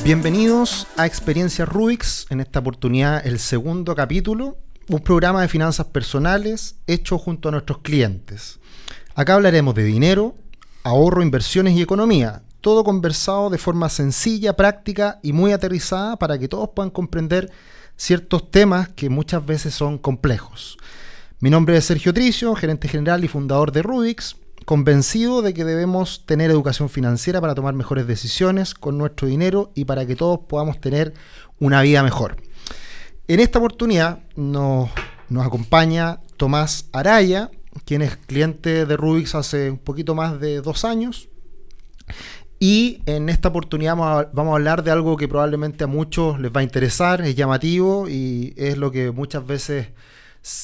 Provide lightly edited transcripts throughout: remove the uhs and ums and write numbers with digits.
Bienvenidos a Experiencia Rubix, en esta oportunidad el segundo capítulo, un programa de finanzas personales hecho junto a nuestros clientes. Acá hablaremos de dinero, ahorro, inversiones y economía, todo conversado de forma sencilla, práctica y muy aterrizada para que todos puedan comprender ciertos temas que muchas veces son complejos. Mi nombre es Sergio Tricio, gerente general y fundador de Rubix, convencido de que debemos tener educación financiera para tomar mejores decisiones con nuestro dinero y para que todos podamos tener una vida mejor. En esta oportunidad nos acompaña Tomás Araya, quien es cliente de Rubix hace un poquito más de 2 años. Y en esta oportunidad vamos a hablar de algo que probablemente a muchos les va a interesar, es llamativo y es lo que muchas veces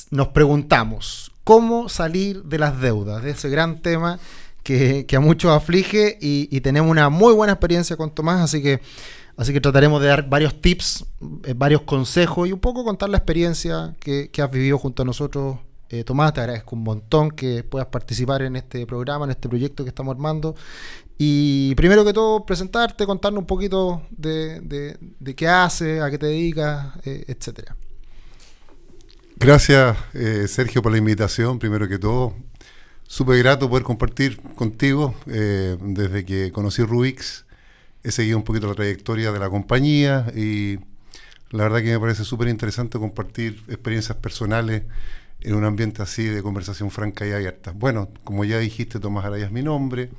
nos preguntamos. ¿Cómo salir de las deudas? De ese gran tema que a muchos aflige y tenemos una muy buena experiencia con Tomás, así que trataremos de dar varios tips, varios consejos y un poco contar la experiencia que has vivido junto a nosotros. Tomás, te agradezco un montón que puedas participar en este programa, en este proyecto que estamos armando. Y primero que todo, presentarte, contarnos un poquito de qué haces, a qué te dedicas, etcétera. Gracias, Sergio, por la invitación. Primero que todo, súper grato poder compartir contigo. Desde que conocí Rubix, he seguido un poquito la trayectoria de la compañía y la verdad que me parece súper interesante compartir experiencias personales en un ambiente así de conversación franca y abierta. Bueno, como ya dijiste, Tomás Araya es mi nombre.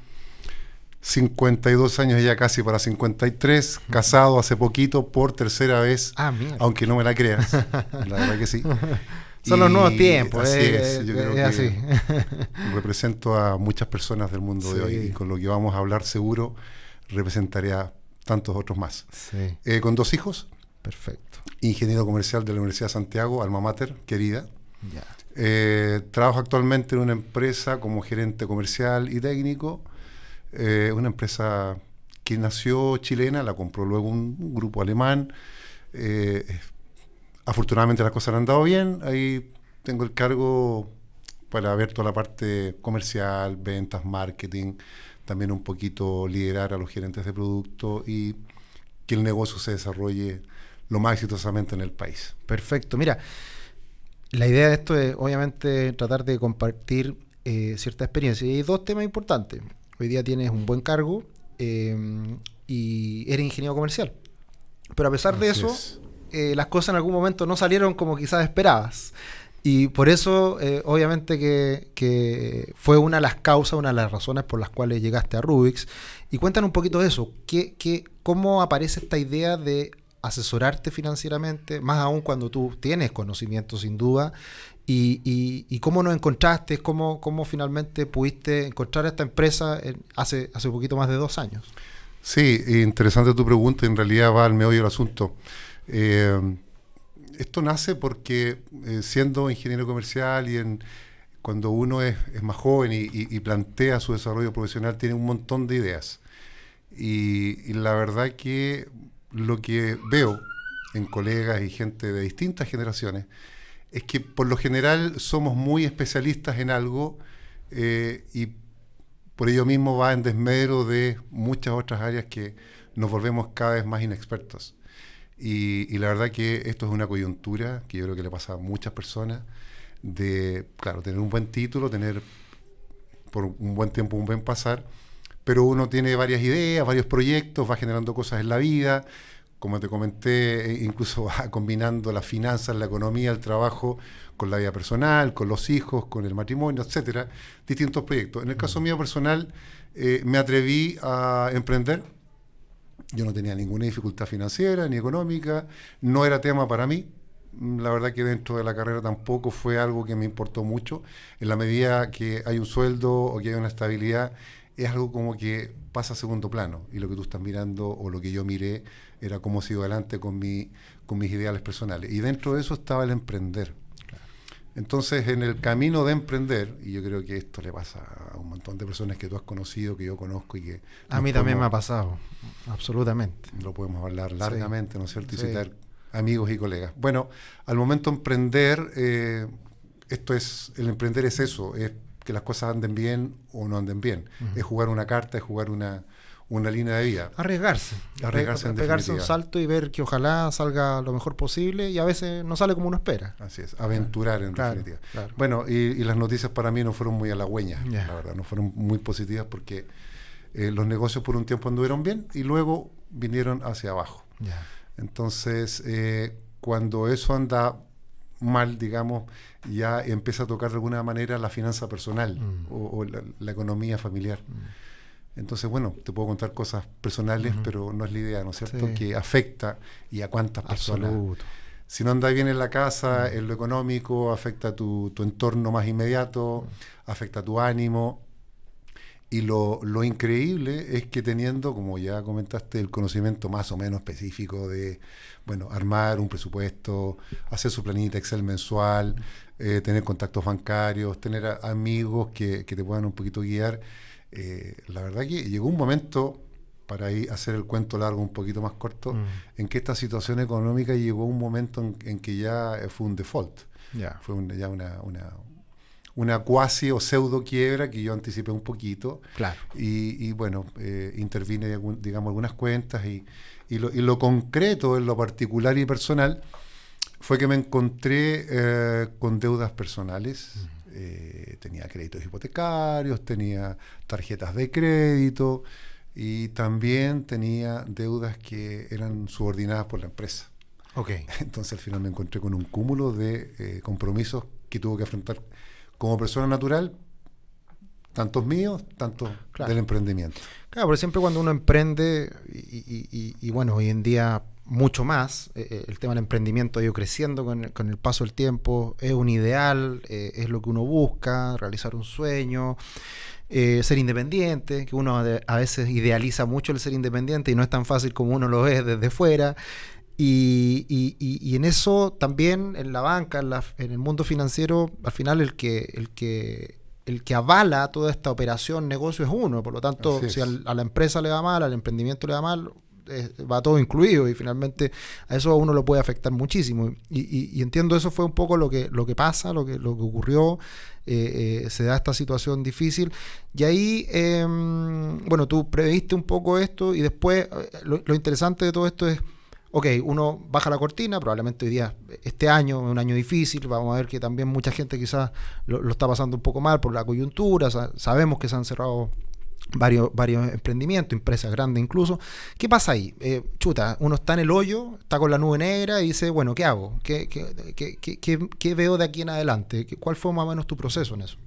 52 años ya casi para 53, casado hace poquito por tercera vez, aunque no me la creas, la verdad que sí. Son los nuevos tiempos. Así es, yo creo que así. Represento a muchas personas del mundo de hoy y con lo que vamos a hablar seguro representaré a tantos otros más. Sí. Con 2 hijos. Perfecto. Ingeniero comercial de la Universidad de Santiago, alma mater, querida. Ya. Trabajo actualmente en una empresa como gerente comercial y técnico. Una empresa que nació chilena, la compró luego un grupo alemán. Afortunadamente las cosas han andado bien. Ahí tengo el cargo para ver toda la parte comercial, ventas, marketing, también un poquito liderar a los gerentes de producto y que el negocio se desarrolle lo más exitosamente en el país. Perfecto. Mira, la idea de esto es obviamente tratar de compartir cierta experiencia. Y hay 2 temas importantes. Hoy día tienes un buen cargo y eres ingeniero comercial. Pero a pesar de eso, las cosas en algún momento no salieron como quizás esperabas. Y por eso, obviamente que fue una de las causas, una de las razones por las cuales llegaste a Rubix. Y cuéntanos un poquito de eso. ¿Cómo aparece esta idea de asesorarte financieramente, más aún cuando tú tienes conocimiento sin duda? Y cómo nos encontraste, cómo finalmente pudiste encontrar esta empresa hace poquito más de 2 años. Sí, interesante tu pregunta, en realidad va al meollo del asunto. Esto nace porque siendo ingeniero comercial cuando uno es más joven y plantea su desarrollo profesional, tiene un montón de ideas. Y la verdad que lo que veo en colegas y gente de distintas generaciones es que por lo general somos muy especialistas en algo y por ello mismo va en desmedro de muchas otras áreas que nos volvemos cada vez más inexpertos. Y la verdad que esto es una coyuntura que yo creo que le pasa a muchas personas de, claro, tener un buen título, tener por un buen tiempo un buen pasar, pero uno tiene varias ideas, varios proyectos, va generando cosas en la vida. Como te comenté, incluso va combinando las finanzas, la economía, el trabajo con la vida personal, con los hijos, con el matrimonio, etcétera, distintos proyectos. En el caso mío personal, me atreví a emprender. Yo no tenía ninguna dificultad financiera ni económica, no era tema para mí. La verdad que dentro de la carrera tampoco fue algo que me importó mucho. En la medida que hay un sueldo o que hay una estabilidad, es algo como que pasa a segundo plano. Y lo que tú estás mirando o lo que yo miré era cómo sigo adelante con mis ideales personales. Y dentro de eso estaba el emprender. Claro. Entonces, en el camino de emprender, y yo creo que esto le pasa a un montón de personas que tú has conocido, que yo conozco y que... A mí también me ha pasado, absolutamente. Lo podemos hablar largamente, ¿no es cierto? Y citar amigos y colegas. Bueno, al momento de emprender, el emprender es eso, es que las cosas anden bien o no anden bien. Uh-huh. Es jugar una carta, es jugar una una línea de vida. Arriesgarse En pegarse un definitiva. salto y ver que ojalá salga lo mejor posible, y a veces no sale como uno espera. Así es, aventurar en Claro, definitiva. claro. Bueno, y las noticias para mí no fueron muy halagüeñas, Ya. la verdad, no fueron muy positivas porque los negocios por un tiempo anduvieron bien y luego vinieron hacia abajo. Ya. Entonces, cuando eso anda mal, digamos, ya empieza a tocar de alguna manera la finanza personal o la economía familiar. Entonces, bueno, te puedo contar cosas personales, pero no es la idea, ¿no es cierto? Sí. Que afecta y a cuántas personas. Absoluto. Si no andas bien en la casa, en lo económico, afecta a tu entorno más inmediato, afecta a tu ánimo. Y lo increíble es que teniendo, como ya comentaste, el conocimiento más o menos específico de, bueno, armar un presupuesto, hacer su planilla Excel mensual, tener contactos bancarios, tener amigos que te puedan un poquito guiar, la verdad que llegó un momento, para ahí hacer el cuento largo un poquito más corto, en que esta situación económica llegó un momento en que ya fue un default. Ya. Fue ya una cuasi o pseudo quiebra que yo anticipé un poquito. Claro. Y bueno, intervine, digamos, algunas cuentas y lo concreto en lo particular y personal fue que me encontré con deudas personales. Tenía créditos hipotecarios, tenía tarjetas de crédito y también tenía deudas que eran subordinadas por la empresa. Ok. Entonces al final me encontré con un cúmulo de compromisos que tuve que afrontar como persona natural, tantos míos, tantos Claro. del emprendimiento. Claro, pero siempre cuando uno emprende, y bueno, hoy en día mucho más, el tema del emprendimiento ha ido creciendo con el paso del tiempo, es un ideal, es lo que uno busca, realizar un sueño, ser independiente, que uno a veces idealiza mucho el ser independiente y no es tan fácil como uno lo ve desde fuera. Y en eso también, en la banca, en el mundo financiero, al final el que avala toda esta operación, negocio, es uno. Por lo tanto, Así es. si a la empresa le va mal, al emprendimiento le va mal, va todo incluido, y finalmente a eso a uno lo puede afectar muchísimo. Y entiendo, eso fue un poco lo que pasa, lo que ocurrió. Se da esta situación difícil y ahí, bueno, tú previste un poco esto y después lo interesante de todo esto es: ok, uno baja la cortina, probablemente hoy día, este año es un año difícil, vamos a ver que también mucha gente quizás lo está pasando un poco mal por la coyuntura, sabemos que se han cerrado varios emprendimientos, empresas grandes incluso. ¿Qué pasa ahí? Uno está en el hoyo, está con la nube negra y dice, bueno, ¿qué hago? ¿Qué veo de aquí en adelante? ¿Cuál fue más o menos tu proceso en eso?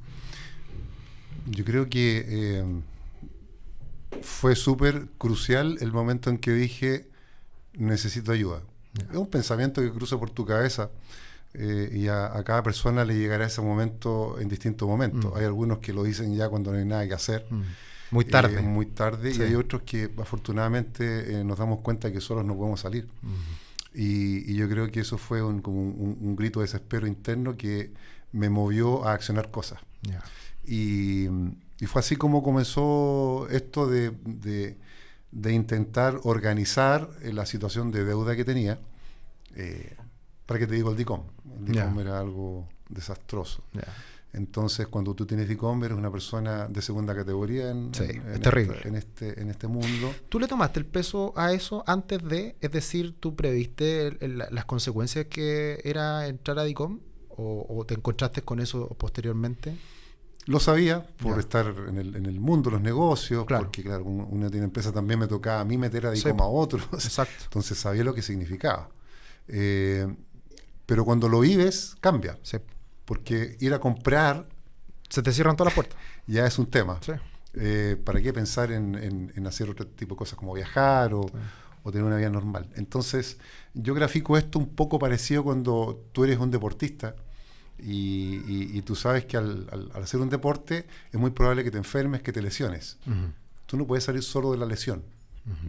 Yo creo que fue súper crucial el momento en que dije, necesito ayuda. Yeah. Es un pensamiento que cruza por tu cabeza y a cada persona le llegará ese momento en distintos momentos. Hay algunos que lo dicen ya cuando no hay nada que hacer. Muy tarde. Muy tarde. Sí. Y hay otros que afortunadamente nos damos cuenta que solos no podemos salir. Y yo creo que eso fue como un grito de desespero interno que me movió a accionar cosas. Yeah. Y fue así como comenzó esto de intentar organizar la situación de deuda que tenía. ¿Para qué te digo el DICOM? El DICOM era algo desastroso. Entonces, cuando tú tienes DICOM, eres una persona de segunda categoría es terrible. En este mundo. ¿Tú le tomaste el peso a eso antes de? Es decir, ¿tú previste las consecuencias que era entrar a DICOM? ¿O te encontraste con eso posteriormente? Lo sabía por estar en el mundo, los negocios, claro. Porque claro, uno tiene empresa, también me tocaba a mí meter a DICOM a otros. Exacto. Entonces sabía lo que significaba. Pero cuando lo vives, cambia. Sí. Porque ir a comprar... Se te cierran todas las puertas. Ya es un tema. Sí. ¿Para qué pensar en hacer otro tipo de cosas como viajar o tener una vida normal? Entonces, yo grafico esto un poco parecido cuando tú eres un deportista y tú sabes que al hacer un deporte es muy probable que te enfermes, que te lesiones. Tú no puedes salir solo de la lesión.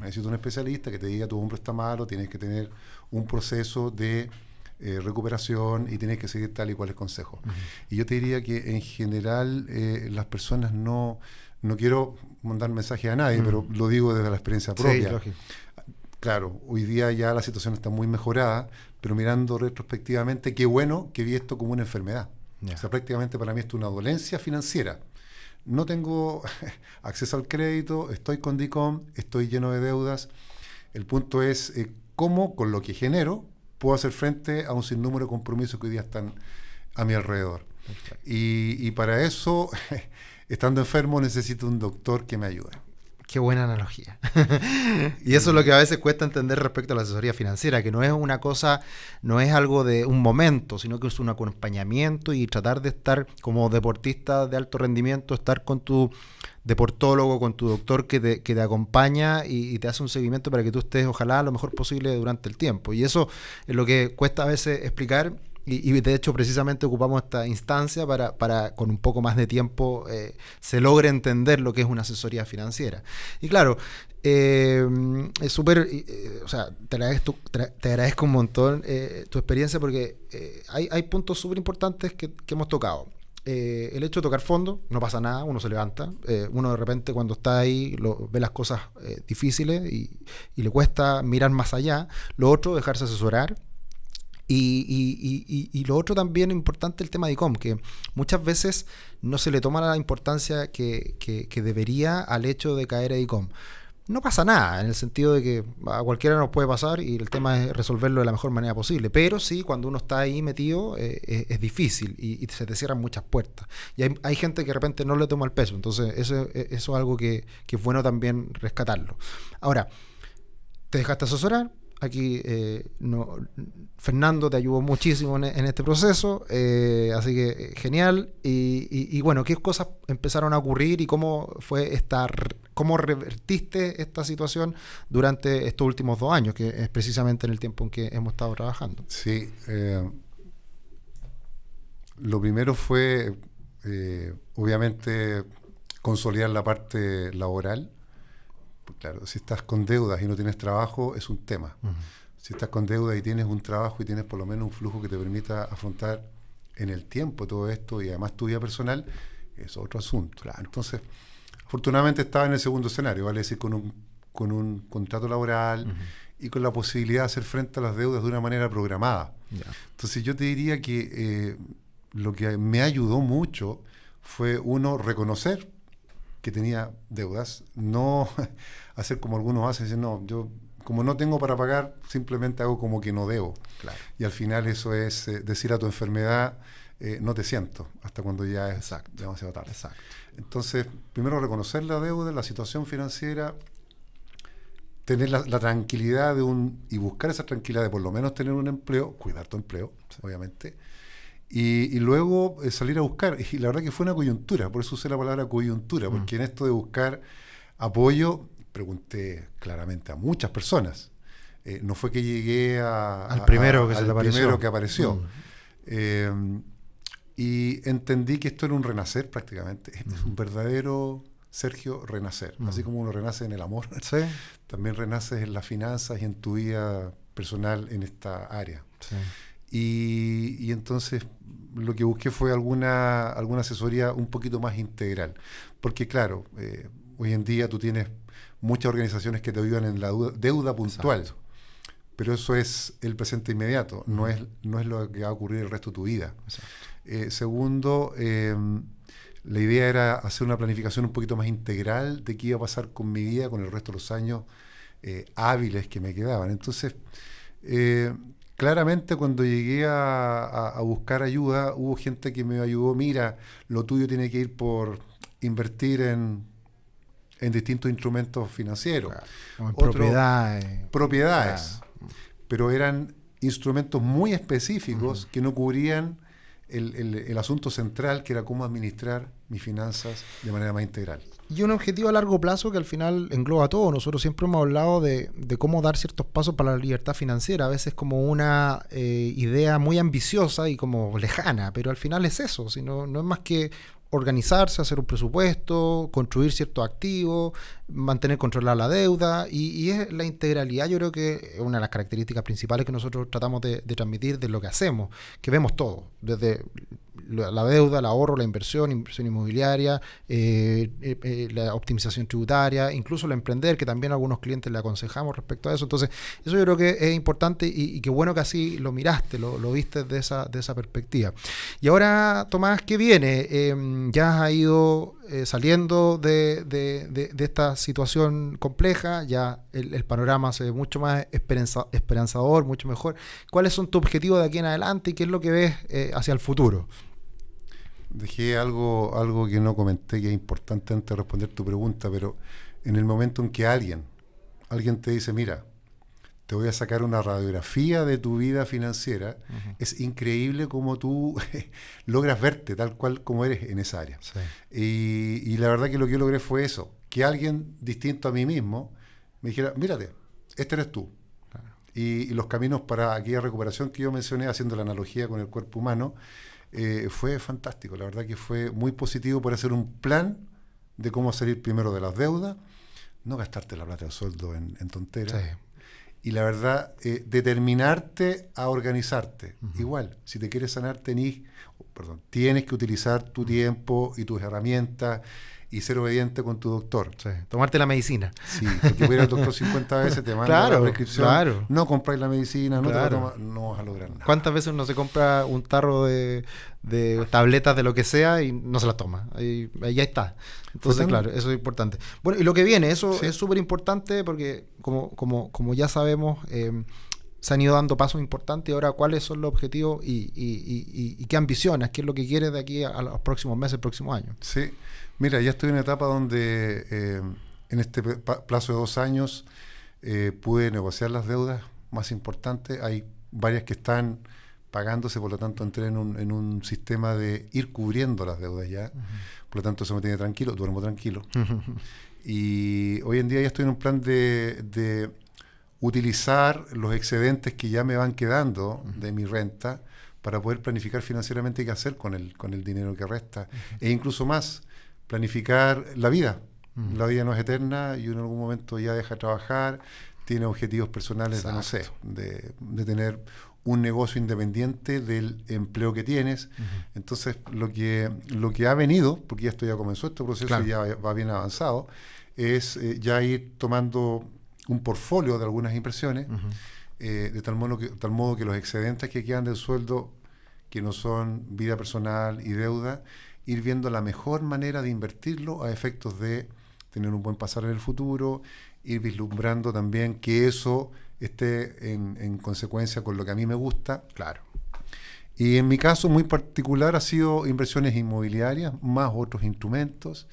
Necesitas un especialista que te diga tu hombro está malo, tienes que tener un proceso de recuperación y tienes que seguir tal y cual consejo. Y yo te diría que en general las personas no quiero mandar mensaje a nadie, pero lo digo desde la experiencia propia. Sí, lógico. Claro, hoy día ya la situación está muy mejorada, pero mirando retrospectivamente, qué bueno que vi esto como una enfermedad. O sea, prácticamente para mí esto es una dolencia financiera. no tengo acceso al crédito, estoy con DICOM, estoy lleno de deudas. El punto es cómo con lo que genero puedo hacer frente a un sinnúmero de compromisos que hoy día están a mi alrededor. Y para eso, estando enfermo, necesito un doctor que me ayude. Qué buena analogía. Y eso es lo que a veces cuesta entender respecto a la asesoría financiera, que no es una cosa, no es algo de un momento, sino que es un acompañamiento y tratar de estar como deportista de alto rendimiento, estar con tu deportólogo, con tu doctor que te acompaña y te hace un seguimiento para que tú estés, ojalá, lo mejor posible durante el tiempo. Y eso es lo que cuesta a veces explicar. Y de hecho precisamente ocupamos esta instancia para con un poco más de tiempo se logre entender lo que es una asesoría financiera. Y claro, es súper, o sea, te agradezco un montón tu experiencia porque hay puntos súper importantes que hemos tocado. El hecho de tocar fondo, no pasa nada, uno se levanta, uno de repente cuando está ahí ve las cosas difíciles y le cuesta mirar más allá. Lo otro, dejarse asesorar. Y lo otro también importante, el tema de ICOM, que muchas veces no se le toma la importancia que debería al hecho de caer a ICOM. No pasa nada, en el sentido de que a cualquiera nos puede pasar y el tema es resolverlo de la mejor manera posible, pero sí, cuando uno está ahí metido es difícil y se te cierran muchas puertas. Y hay gente que de repente no le toma el peso, entonces eso es algo que es bueno también rescatarlo. Ahora, te dejaste asesorar. Aquí Fernando te ayudó muchísimo en este proceso, así que genial. Y bueno, ¿qué cosas empezaron a ocurrir y cómo cómo revertiste esta situación durante estos últimos 2 años, que es precisamente en el tiempo en que hemos estado trabajando? Sí, lo primero fue obviamente consolidar la parte laboral. Claro, si estás con deudas y no tienes trabajo, es un tema. Uh-huh. Si estás con deudas y tienes un trabajo y tienes por lo menos un flujo que te permita afrontar en el tiempo todo esto y además tu vida personal, es otro asunto. Claro. Entonces, afortunadamente estaba en el segundo escenario, vale decir, con un contrato laboral, uh-huh, y con la posibilidad de hacer frente a las deudas de una manera programada. Yeah. Entonces yo te diría que lo que me ayudó mucho fue, uno, reconocer que tenía deudas, no hacer como algunos hacen, decir, no, yo como no tengo para pagar, simplemente hago como que no debo. Claro. Y al final eso es decir a tu enfermedad, no te siento, hasta cuando ya es demasiado tarde. Exacto. Entonces, primero reconocer la deuda, la situación financiera, tener la tranquilidad y buscar esa tranquilidad de por lo menos tener un empleo, cuidar tu empleo, sí, obviamente. Y luego salir a buscar, y la verdad que fue una coyuntura, por eso usé la palabra coyuntura, porque en esto de buscar apoyo, pregunté claramente a muchas personas. No fue que llegué al primero que apareció. Y entendí que esto era un renacer prácticamente, es un verdadero, Sergio, renacer. Así como uno renace en el amor, ¿sí? También renaces en las finanzas y en tu vida personal en esta área. Sí. Y entonces lo que busqué fue alguna asesoría un poquito más integral, porque claro, hoy en día tú tienes muchas organizaciones que te ayudan en la deuda puntual. Exacto. Pero eso es el presente inmediato, no es lo que va a ocurrir el resto de tu vida. Segundo, la idea era hacer una planificación un poquito más integral de qué iba a pasar con mi vida, con el resto de los años hábiles que me quedaban. Entonces, claramente cuando llegué a buscar ayuda, hubo gente que me ayudó, mira, lo tuyo tiene que ir por invertir en distintos instrumentos financieros. Claro, como en propiedades. Claro. Pero eran instrumentos muy específicos que no cubrían el asunto central, que era cómo administrar mis finanzas de manera más integral. Y un objetivo a largo plazo que al final engloba todo. Nosotros siempre hemos hablado de cómo dar ciertos pasos para la libertad financiera, a veces como una idea muy ambiciosa y como lejana, pero al final es eso, no es más que organizarse, hacer un presupuesto, construir ciertos activos, mantener controlada la deuda y es la integralidad. Yo creo que es una de las características principales que nosotros tratamos de transmitir de lo que hacemos, que vemos todo, desde la deuda, el ahorro, la inversión inmobiliaria, la optimización tributaria, incluso el emprender, que también a algunos clientes le aconsejamos respecto a eso. Entonces, eso yo creo que es importante y qué bueno que así lo miraste, lo viste desde esa perspectiva. Y ahora, Tomás, ¿qué viene? Ya has ido saliendo de esta situación compleja, ya el panorama se ve mucho más esperanzador, mucho mejor. ¿Cuáles son tus objetivos de aquí en adelante y qué es lo que ves hacia el futuro? Dejé algo que no comenté, que es importante antes de responder tu pregunta, pero en el momento en que alguien te dice, mira, te voy a sacar una radiografía de tu vida financiera, es increíble cómo tú logras verte tal cual como eres en esa área. Sí. Y la verdad que lo que yo logré fue eso, que alguien distinto a mí mismo me dijera, mírate, este eres tú. Claro. Y los caminos para aquella recuperación que yo mencioné, haciendo la analogía con el cuerpo humano, fue fantástico. La verdad que fue muy positivo por hacer un plan de cómo salir primero de las deudas, no gastarte la plata del sueldo en tonteras. Sí. Y la verdad, determinarte a organizarte. Igual, si te quieres sanar, tienes que utilizar tu tiempo y tus herramientas y ser obediente con tu doctor. Sí. Tomarte la medicina. Sí, porque voy al doctor 50 veces, te manda la prescripción, no compráis la medicina, no te la tomas, no vas a lograr nada. ¿Cuántas veces uno se compra un tarro de tabletas de lo que sea y no se las toma? Ahí ya está. Entonces, claro, eso es importante. Bueno, y lo que viene, eso es súper importante porque como ya sabemos, se han ido dando pasos importantes. Y ahora, ¿cuáles son los objetivos y qué ambiciones? ¿Qué es lo que quieres de aquí a los próximos meses, próximos años? Sí, mira, ya estoy en una etapa donde en este plazo de 2 años pude negociar las deudas más importantes. Hay varias que están pagándose, por lo tanto entré en un sistema de ir cubriendo las deudas ya. Por lo tanto, eso me tiene tranquilo, duermo tranquilo. Y hoy en día ya estoy en un plan de utilizar los excedentes que ya me van quedando de mi renta para poder planificar financieramente qué hacer con el dinero que resta. E incluso más, planificar la vida. La vida no es eterna y uno en algún momento ya deja de trabajar, tiene objetivos personales de, no sé, de tener un negocio independiente del empleo que tienes. Entonces, lo que ha venido, porque ya esto ya comenzó, este proceso ya va bien avanzado, es ya ir tomando un portfolio de algunas impresiones, de tal modo que los excedentes que quedan del sueldo, que no son vida personal y deuda, ir viendo la mejor manera de invertirlo a efectos de tener un buen pasar en el futuro, ir vislumbrando también que eso esté en consecuencia con lo que a mí me gusta. Claro. Y en mi caso muy particular ha sido inversiones inmobiliarias, más otros instrumentos,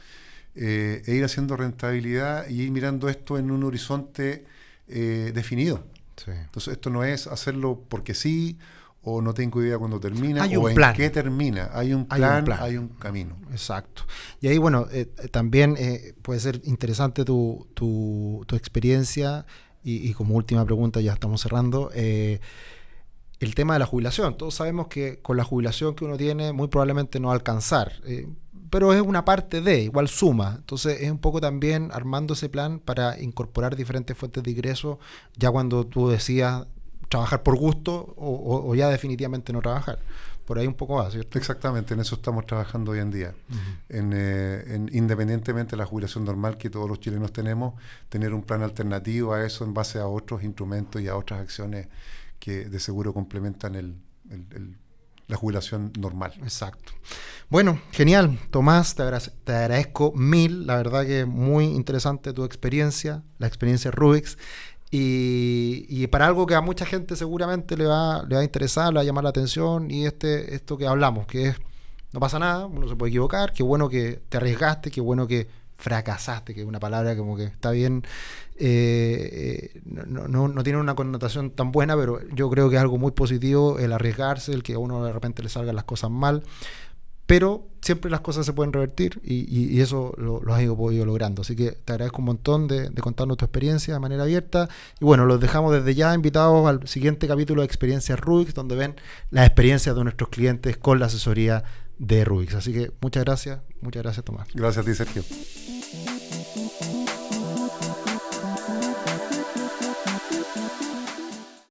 e ir haciendo rentabilidad y ir mirando esto en un horizonte definido. Sí. Entonces esto no es hacerlo porque sí, o no tengo idea cuándo termina, o en qué termina. Hay un plan, hay un camino. Exacto. Y ahí, bueno, también puede ser interesante tu experiencia, y como última pregunta, ya estamos cerrando, el tema de la jubilación. Todos sabemos que con la jubilación que uno tiene, muy probablemente no va a alcanzar, pero es una parte igual suma. Entonces es un poco también armando ese plan para incorporar diferentes fuentes de ingreso, ya cuando tú decías trabajar por gusto o ya definitivamente no trabajar. Por ahí un poco va, ¿cierto? Exactamente, en eso estamos trabajando hoy en día. Independientemente de la jubilación normal que todos los chilenos tenemos, tener un plan alternativo a eso en base a otros instrumentos y a otras acciones que de seguro complementan la jubilación normal. Exacto. Bueno, genial. Tomás, te agradezco mil. La verdad que muy interesante tu experiencia, la experiencia Rubix. Y para algo que a mucha gente seguramente le va a interesar, le va a llamar la atención, y esto que hablamos, que es, no pasa nada, uno se puede equivocar, qué bueno que te arriesgaste, qué bueno que fracasaste, que es una palabra como que está bien, no tiene una connotación tan buena, pero yo creo que es algo muy positivo el arriesgarse, el que a uno de repente le salgan las cosas mal, pero siempre las cosas se pueden revertir, y eso lo has ido logrando. Así que te agradezco un montón de contarnos tu experiencia de manera abierta. Y bueno, los dejamos desde ya invitados al siguiente capítulo de Experiencias Rubix, donde ven las experiencias de nuestros clientes con la asesoría de Rubix. Así que muchas gracias Tomás. Gracias a ti, Sergio.